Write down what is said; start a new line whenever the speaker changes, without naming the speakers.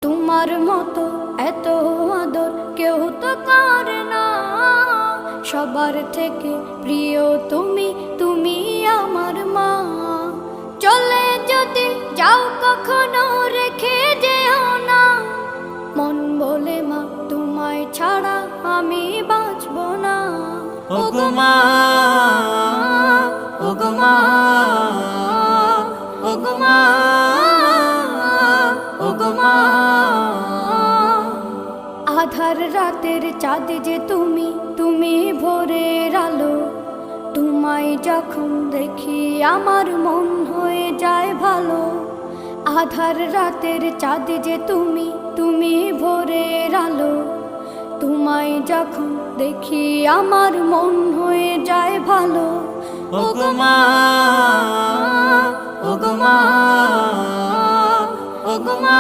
তোমার মতো এত আদর কেউ তো করে না। সবার থেকে প্রিয় তুমি, তুমি আমার মা। চলে যদি যাও কখনো রেখে যেও না, মন বলে মা তোমায় ছাড়া আমি বাঁচব না।
ওগো মা, ওগো মা, ওগো মা, ওগো মা।
আধার রাতের চাঁদ যে তুমি, তুমি ভোরের আলো। তোমায় যখন দেখি আমার মন হয়ে যায় ভালো। আধার রাতের চাঁদ যে তুমি, তুমি ভোরের আলো। তোমায় যখন দেখি আমার মন হয়ে যায় ভালো।
ওগো মা, ওগো মা, ওগো মা।